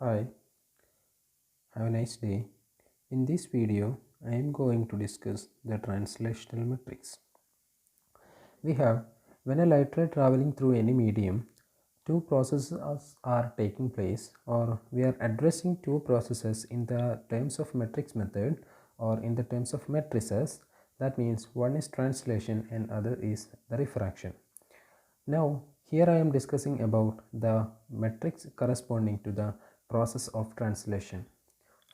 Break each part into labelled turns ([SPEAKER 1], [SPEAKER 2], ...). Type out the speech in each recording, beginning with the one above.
[SPEAKER 1] Hi, have a nice day. In this video, I am going to discuss the translational matrix. We have when a light ray traveling through any medium, two processes are taking place, or we are addressing two processes in the terms of matrix method or in the terms of matrices. That means one is translation and other is the refraction. Now, here I am discussing about the matrix corresponding to the process of translation.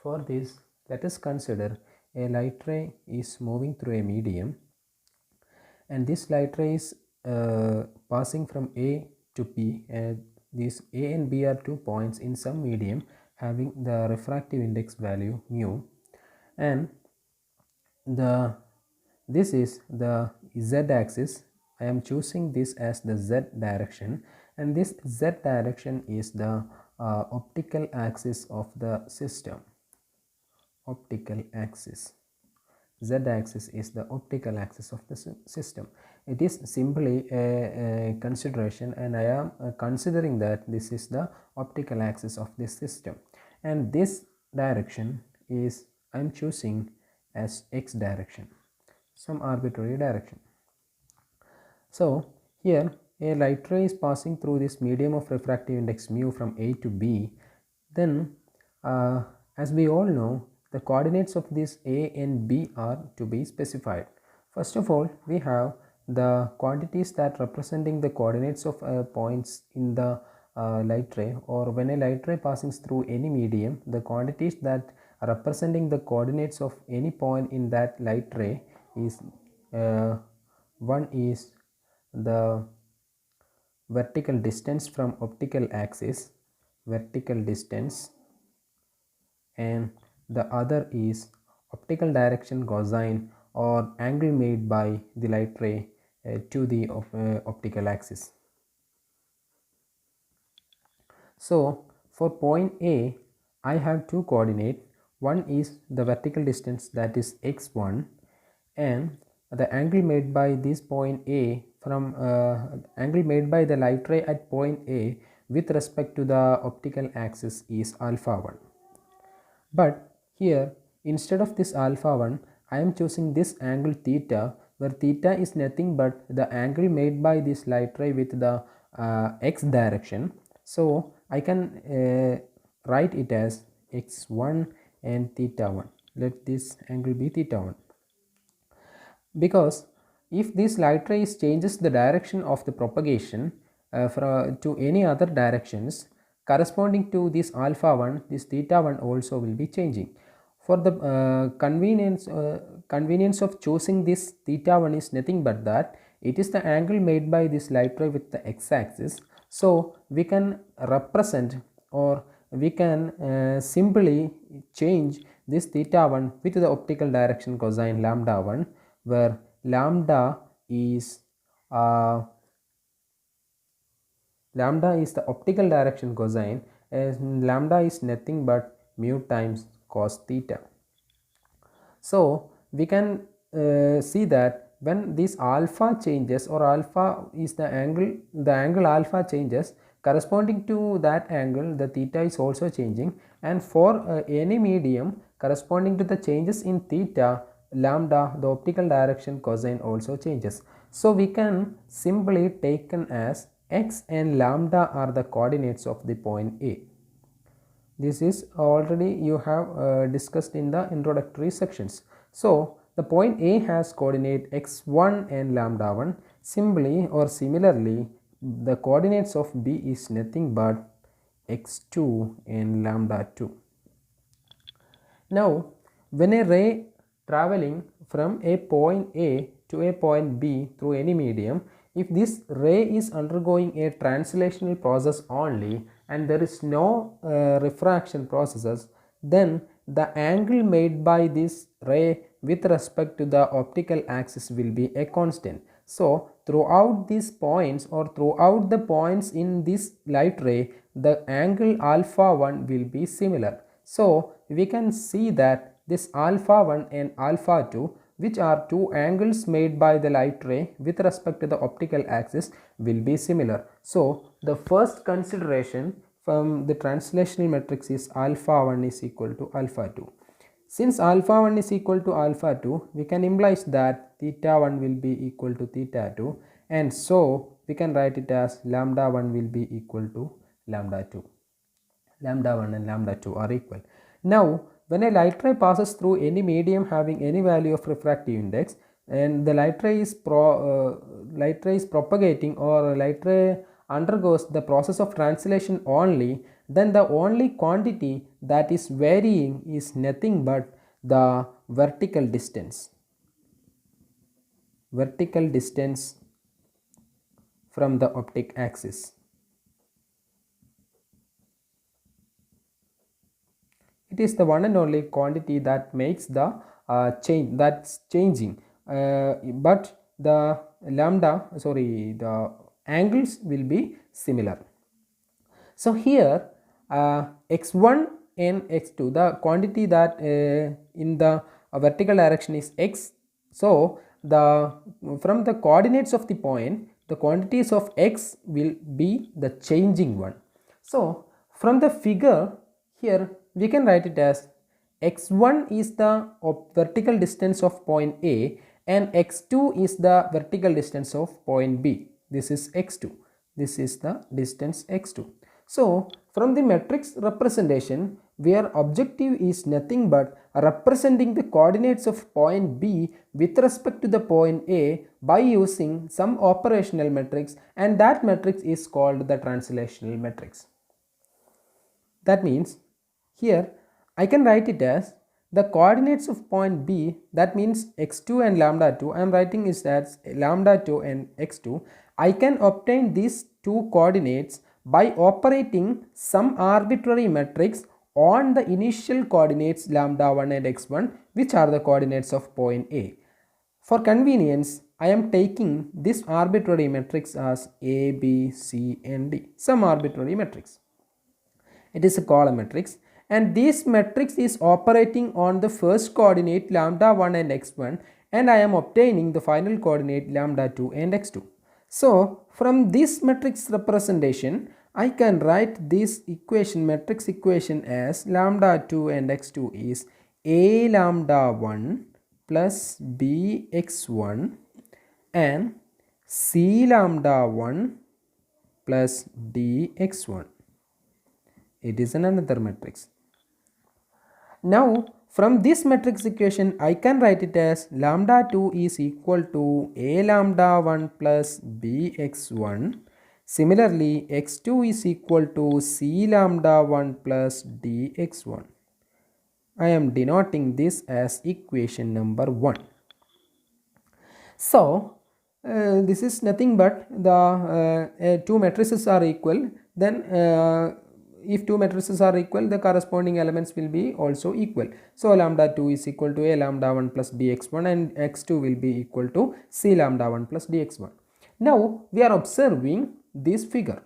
[SPEAKER 1] For this, let us consider a light ray is moving through a medium, and this light ray is passing from A to B, and these A and B are 2 points in some medium having the refractive index value mu, and the this is the z axis. I am choosing this as the z direction, and this z direction is the optical axis of the system. Optical axis, z axis is the optical axis of the system. It is simply a consideration, and I am considering that this is the optical axis of this system, and this direction is I am choosing as x direction, some arbitrary direction. So here a light ray is passing through this medium of refractive index mu from A to B. Then as we all know, the coordinates of this A and B are to be specified. First of all, we have the quantities that representing the coordinates of points in the light ray, or when a light ray passing through any medium, the quantities that are representing the coordinates of any point in that light ray is one is the vertical distance from optical axis, vertical distance, and the other is optical direction cosine or angle made by the light ray to the optical axis. So for point A, I have two coordinates. One is the vertical distance, that is x1, and the angle made by this point A from angle made by the light ray at point A with respect to the optical axis is alpha 1. But here, instead of this alpha 1, I am choosing this angle theta, where theta is nothing but the angle made by this light ray with the x direction. So I can write it as x1 and theta 1. Let this angle be theta 1. Because if this light ray changes the direction of the propagation to any other directions corresponding to this alpha 1, this theta 1 also will be changing. For the convenience of choosing this theta 1 is nothing but that it is the angle made by this light ray with the x-axis. So we can represent, or we can simply change this theta 1 with the optical direction cosine lambda 1, where lambda is the optical direction cosine, and lambda is nothing but mu times cos theta. So we can see that when this alpha changes, or alpha is the angle alpha changes, corresponding to that angle the theta is also changing, and for any medium corresponding to the changes in theta, lambda, the optical direction cosine also changes. So we can simply taken as x and lambda are the coordinates of the point A. This is already you have discussed in the introductory sections. So the point A has coordinate x1 and lambda 1. Simply or similarly, the coordinates of B is nothing but x2 and lambda 2. Now when a ray traveling from a point A to a point B through any medium, if this ray is undergoing a translational process only and there is no refraction processes, then the angle made by this ray with respect to the optical axis will be a constant. So throughout these points, or throughout the points in this light ray, the angle alpha 1 will be similar. So we can see that this alpha 1 and alpha 2, which are two angles made by the light ray with respect to the optical axis, will be similar. So the first consideration from the translational matrix is alpha 1 is equal to alpha 2. Since alpha 1 is equal to alpha 2, we can imply that theta 1 will be equal to theta 2, and so we can write it as lambda 1 will be equal to lambda 2. Lambda 1 and lambda 2 are equal. Now, when a light ray passes through any medium having any value of refractive index, and the light ray is propagating, or light ray undergoes the process of translation only, then the only quantity that is varying is nothing but the vertical distance from the optic axis. It is the one and only quantity that makes the change, that's changing, but the the angles will be similar. So here x1 and x2, the quantity that in the vertical direction is x. So from the coordinates of the point, the quantities of x will be the changing one. So from the figure here, we can write it as x1 is the vertical distance of point A and x2 is the vertical distance of point B. This is x2. This is the distance x2. So from the matrix representation, where objective is nothing but representing the coordinates of point B with respect to the point A by using some operational matrix, and that matrix is called the translational matrix. That means here I can write it as the coordinates of point B, that means x2 and lambda 2. I am writing is as lambda 2 and x2. I can obtain these two coordinates by operating some arbitrary matrix on the initial coordinates lambda 1 and x1, which are the coordinates of point A. For convenience, I am taking this arbitrary matrix as A, B, C and D, some arbitrary matrix. It is a column matrix, and this matrix is operating on the first coordinate lambda 1 and x1, and I am obtaining the final coordinate lambda 2 and x2. So from this matrix representation, I can write this equation, matrix equation, as lambda 2 and x2 is A lambda 1 plus B x1 and C lambda 1 plus D x1. It is another matrix. Now from this matrix equation, I can write it as lambda 2 is equal to A lambda 1 plus B x1. Similarly, x2 is equal to C lambda 1 plus D x1. I am denoting this as equation number 1. So this is nothing but the two matrices are equal. Then if two matrices are equal, the corresponding elements will be also equal. So lambda 2 is equal to A lambda 1 plus B x1, and x2 will be equal to C lambda 1 plus D x1. Now we are observing this figure.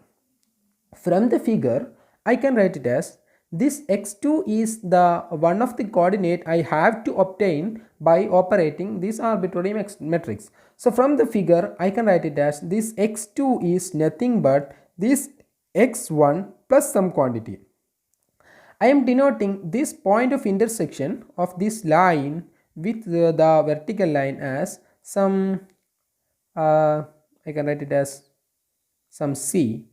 [SPEAKER 1] From the figure, I can write it as this x2 is the one of the coordinate I have to obtain by operating this arbitrary matrix. So from the figure, I can write it as this x2 is nothing but this x1 plus some quantity. I am denoting this point of intersection of this line with the vertical line as some I can write it as some C.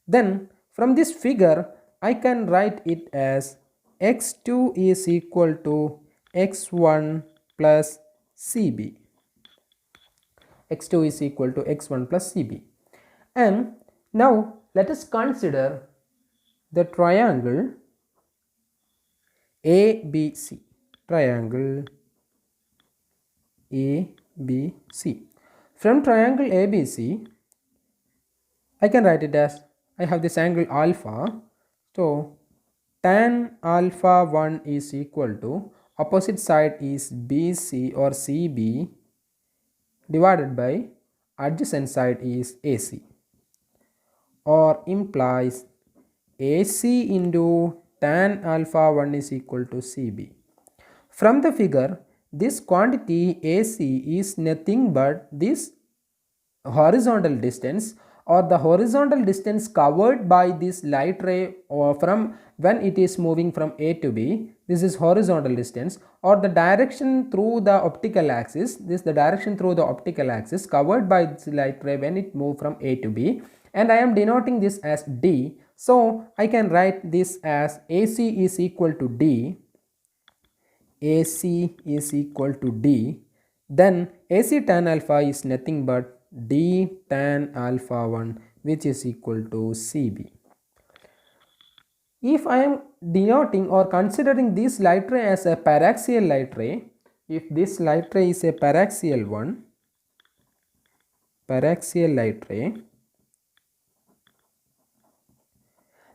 [SPEAKER 1] Then from this figure, I can write it as x2 is equal to x1 plus CB. x2 is equal to x1 plus CB. And now let us consider the triangle ABC. Triangle ABC. From triangle ABC, I can write it as, I have this angle alpha. So tan alpha 1 is equal to, opposite side is BC or CB divided by adjacent side is AC, or implies AC into tan alpha 1 is equal to CB. From the figure, this quantity AC is nothing but this horizontal distance or the horizontal distance covered by this light ray or from when it is moving from A to B, this is horizontal distance, or the direction through the optical axis, this is the direction through the optical axis covered by this light ray when it moved from A to B, and I am denoting this as D. So I can write this as AC is equal to D, AC is equal to D, then AC tan alpha is nothing but D tan alpha 1, which is equal to CB. If I am denoting or considering this light ray as a paraxial light ray, if this light ray is a paraxial one, paraxial light ray,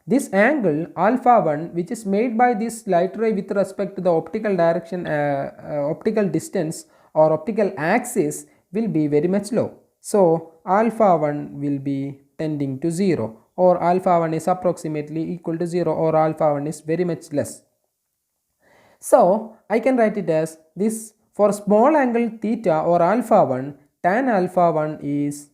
[SPEAKER 1] this angle alpha 1 which is made by this light ray with respect to the optical direction, optical distance or optical axis will be very much low. So alpha 1 will be tending to 0, or alpha 1 is approximately equal to 0, or alpha 1 is very much less. So I can write it as this: for small angle theta or alpha 1, tan alpha 1 is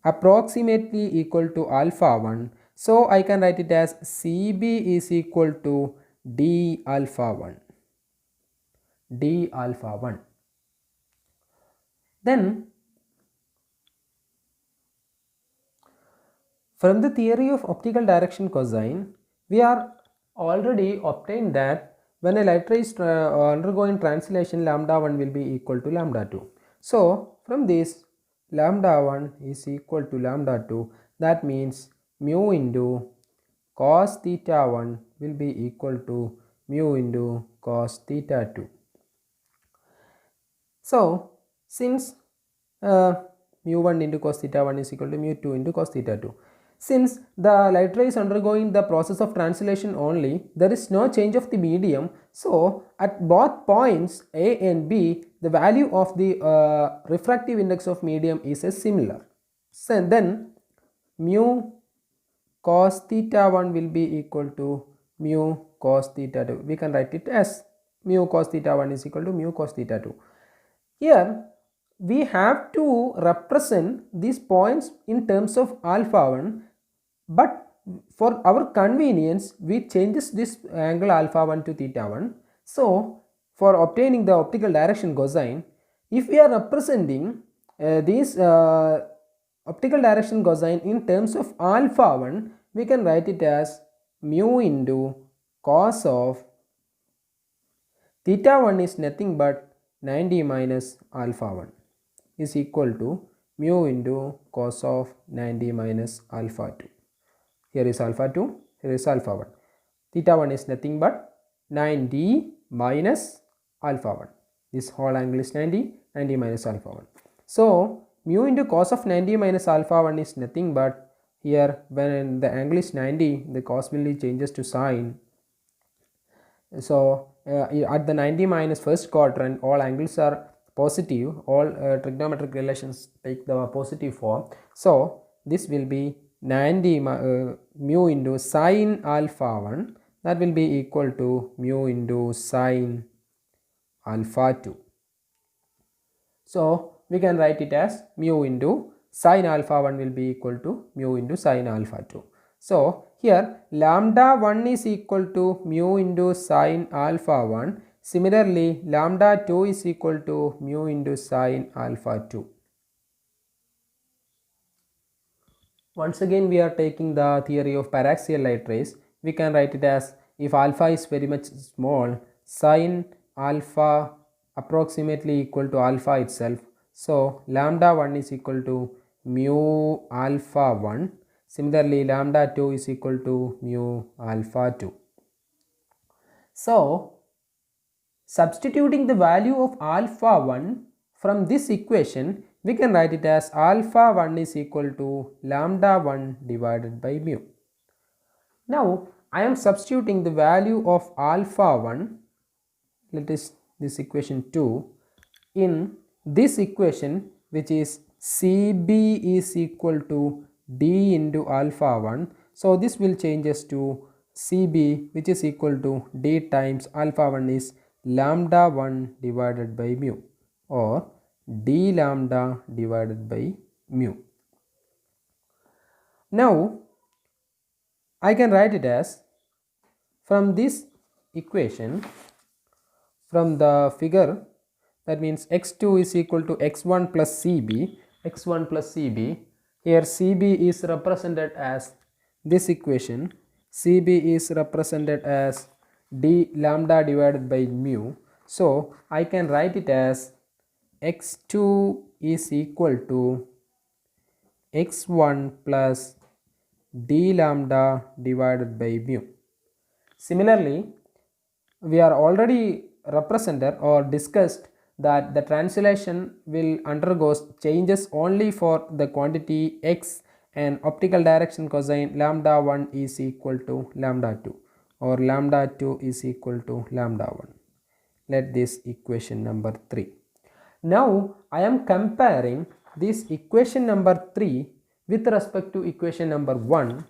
[SPEAKER 1] approximately equal to alpha 1. So I can write it as CB is equal to D alpha 1, D alpha 1. Then from the theory of optical direction cosine, we are already obtained that when a light ray is undergoing translation, lambda 1 will be equal to lambda 2. So from this, lambda 1 is equal to lambda 2, that means mu into cos theta 1 will be equal to mu into cos theta 2. So since mu 1 into cos theta 1 is equal to mu 2 into cos theta 2, since the light ray is undergoing the process of translation only, there is no change of the medium. So at both points A and B, the value of the refractive index of medium is similar. So then mu cos theta 1 will be equal to mu cos theta 2. We can write it as mu cos theta 1 is equal to mu cos theta 2. Here we have to represent these points in terms of alpha 1, but for our convenience we changes this angle alpha 1 to theta 1. So for obtaining the optical direction cosine, if we are representing these optical direction cosine in terms of alpha 1, we can write it as mu into cos of theta 1 is nothing but 90 minus alpha 1 is equal to mu into cos of 90 minus alpha 2. Here is alpha 2, here is alpha 1. Theta 1 is nothing but 90 minus alpha 1. This whole angle is 90, 90 minus alpha 1. So mu into cos of 90 minus alpha 1 is nothing but, here when the angle is 90, the cos value changes to sine. So at the 90 minus first quadrant, all angles are positive, all trigonometric relations take the positive form. So this will be 90 mu into sine alpha 1, that will be equal to mu into sine alpha 2. So we can write it as mu into sine alpha 1 will be equal to mu into sine alpha 2. So here lambda 1 is equal to mu into sine alpha 1. Similarly, lambda 2 is equal to mu into sine alpha 2. Once again we are taking the theory of paraxial light rays. We can write it as, if alpha is very much small, sine alpha approximately equal to alpha itself. So lambda 1 is equal to mu alpha 1. Similarly, lambda 2 is equal to mu alpha 2. So substituting the value of alpha 1 from this equation, we can write it as alpha 1 is equal to lambda 1 divided by mu. Now I am substituting the value of alpha 1, let us this equation 2, in this equation, which is CB is equal to D into alpha 1. So this will changes to CB, which is equal to D times alpha 1 is lambda 1 divided by mu, or d lambda divided by mu. Now I can write it as, from this equation, from the figure, that means x2 is equal to x1 plus cb, x1 plus cb. Here cb is represented as this equation, cb is represented as d lambda divided by mu. So I can write it as x2 is equal to x1 plus d lambda divided by mu. Similarly, we are already represented or discussed that the translation will undergo changes only for the quantity x, and optical direction cosine lambda 1 is equal to lambda 2, or lambda 2 is equal to lambda 1. Let this equation number 3. Now I am comparing this equation number 3 with respect to equation number 1.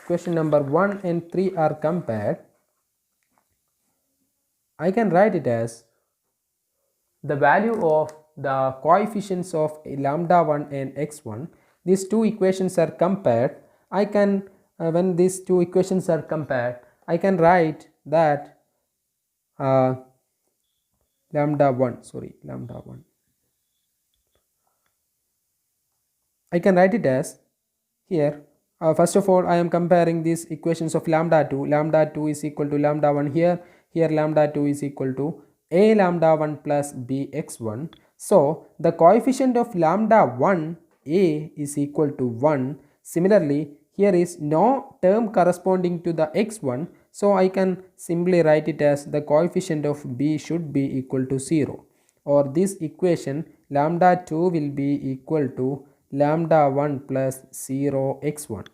[SPEAKER 1] Equation number 1 and 3 are compared. I can write it as the value of the coefficients of lambda 1 and x1. These two equations are compared. I can, when these two equations are compared, I can write that lambda 1. I can write it as here. First of all, I am comparing these equations of lambda 2. Lambda 2 is equal to lambda 1 here. Here lambda 2 is equal to a lambda 1 plus b x1. So the coefficient of lambda 1 a is equal to 1. Similarly, here is no term corresponding to the x1. So I can simply write it as the coefficient of b should be equal to 0. Or this equation lambda 2 will be equal to lambda 1 plus 0 x1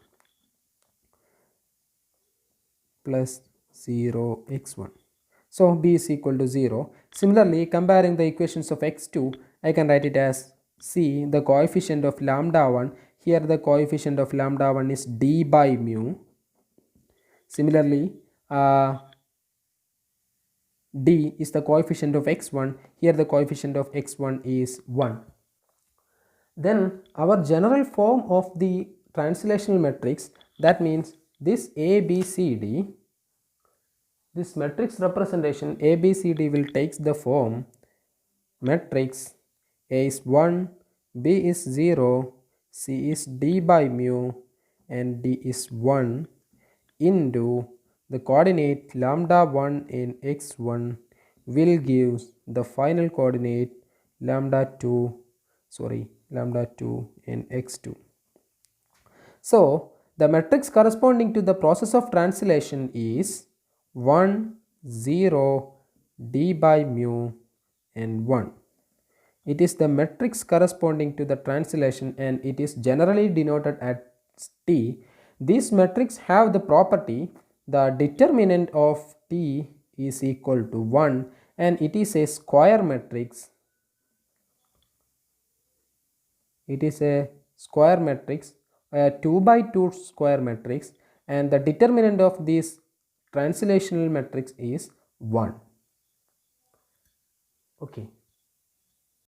[SPEAKER 1] plus 0 x1. So b is equal to 0. Similarly, comparing the equations of x2, I can write it as c, the coefficient of lambda 1. Here the coefficient of lambda 1 is d by mu. Similarly, d is the coefficient of x1. Here the coefficient of x1 is 1. Then our general form of the translational matrix, that means this ABCD, this matrix representation ABCD will take the form matrix A is 1, B is 0, C is d by mu, and D is 1 into the coordinate lambda 1 and x1 will give the final coordinate lambda 2 and x2. So the matrix corresponding to the process of translation is 1, 0, d by mu and 1. It is the matrix corresponding to the translation and it is generally denoted as T. These matrices have the property the determinant of T is equal to 1 and it is a square matrix. It is a square matrix, a 2 by 2 square matrix, and the determinant of this translational matrix is 1. Okay.